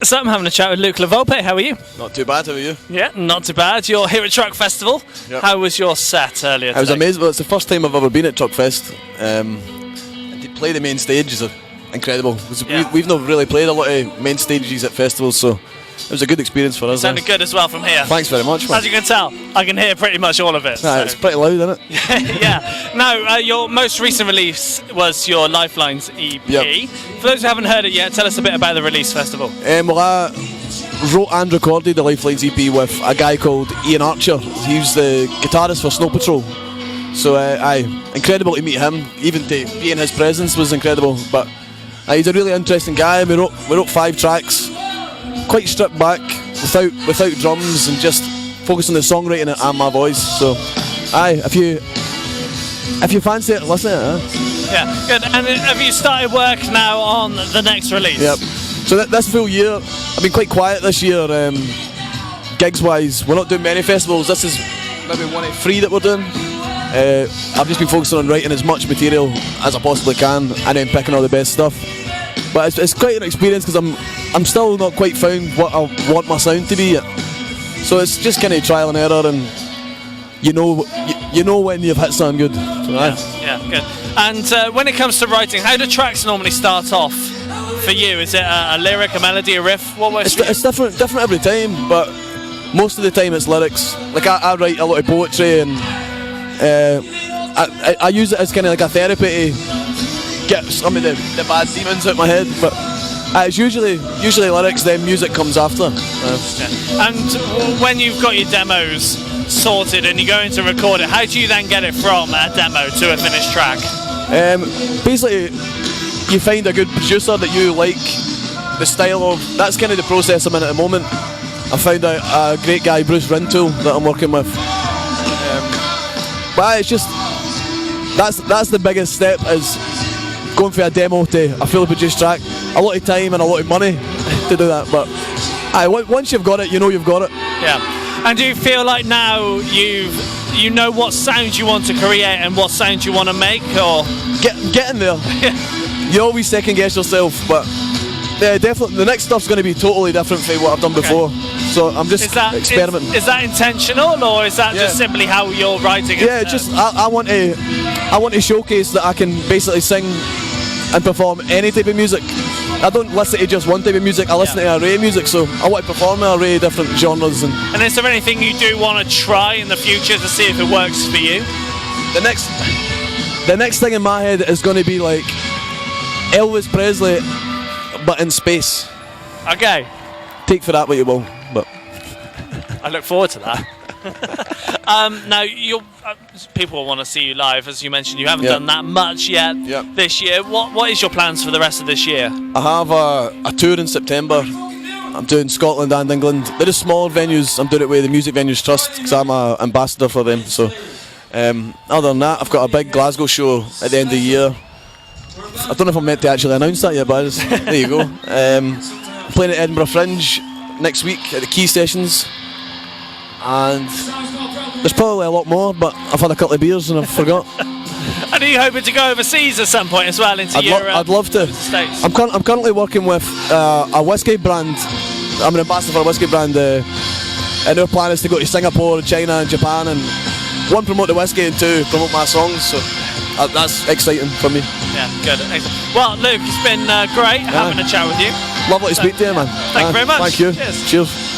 So I'm having a chat with Luke Volpe. How are you? Not too bad, how are you? Yeah, not too bad. You're here at Truck Festival. Yep. How was your set earlier today? It was amazing. Well, it's the first time I've ever been at Truck Fest. And to play the main stage is incredible. Yeah. We've not really played a lot of main stages at festivals, so it was a good experience for us. Sounded good as well from here. Thanks very much, man. As you can tell, I can hear pretty much all of it. Nah, it's pretty loud, isn't it? Yeah. Now, your most recent release was your Lifelines EP. Yep. For those who haven't heard it yet, tell us a bit about the release festival. Well, I wrote and recorded the Lifelines EP with a guy called Ian Archer. He was the guitarist for Snow Patrol. So, incredible to meet him. Even to be in his presence was incredible. But he's a really interesting guy. We wrote 5 tracks, quite stripped back, without drums, and just focused on the songwriting and my voice. So, if you fancy it, listen to it. Yeah, good. And have you started work now on the next release? Yep. So this full year, I've been quite quiet this year, gigs-wise. We're not doing many festivals. This is maybe 1 of 3 that we're doing. I've just been focusing on writing as much material as I possibly can, and then picking all the best stuff. But it's quite an experience because I'm still not quite found what I want my sound to be yet. So it's just kind of trial and error, and you know when you've hit something good. So, yeah, good. And when it comes to writing, how do tracks normally start off for you? Is it a lyric, a melody, a riff? What works for you? It's different every time, but most of the time it's lyrics. Like I write a lot of poetry, and I use it as kind of like a therapy to get some of the bad demons out of my head. But it's usually lyrics, then music comes after. Yeah. And when you've got your demos sorted and you're going to record it, how do you then get it from a demo to a finished track? Basically, you find a good producer that you like the style of. That's kind of the process I'm in at the moment. I found out a great guy, Bruce Rintoul, that I'm working with. But it's just that's the biggest step, is going from a demo to a fully produced track. A lot of time and a lot of money to do that, but once you've got it, you know you've got it. Yeah. And do you feel like now you know what sound you want to create and what sound you want to make, or getting there? You always second guess yourself, but yeah, definitely the next stuff's going to be totally different from what I've done before. So I'm just experimenting. Is that intentional, or is that just simply how you're writing it? Yeah, just I want to showcase that I can basically sing and perform any type of music. I don't listen to just one type of music, I listen to an array of music, so I want to perform an array of different genres. And is there anything you do want to try in the future to see if it works for you? The next thing in my head is going to be like Elvis Presley, but in space. Okay. Take for that what you will, but I look forward to that. Now, people want to see you live, as you mentioned. You haven't done that much yet this year. What is your plans for the rest of this year? I have a tour in September. I'm doing Scotland and England. They're just smaller venues. I'm doing it with the Music Venues Trust because I'm an ambassador for them. So, other than that, I've got a big Glasgow show at the end of the year. I don't know if I'm meant to actually announce that yet, but there you go. I'm playing at Edinburgh Fringe next week at the Key Sessions. And there's probably a lot more, but I've had a couple of beers and I've forgot. And are you hoping to go overseas at some point as well into Europe? I'd love to. States? I'm currently working with a whiskey brand. I'm an ambassador for a whiskey brand, and our plan is to go to Singapore, China and Japan, and 1, promote the whiskey, and 2, promote my songs. So that's exciting for me. Yeah, good. Excellent. Well, Luke, it's been great having a chat with you. Lovely to speak to you, man. Thank you very much. Thank you. Cheers. Cheers.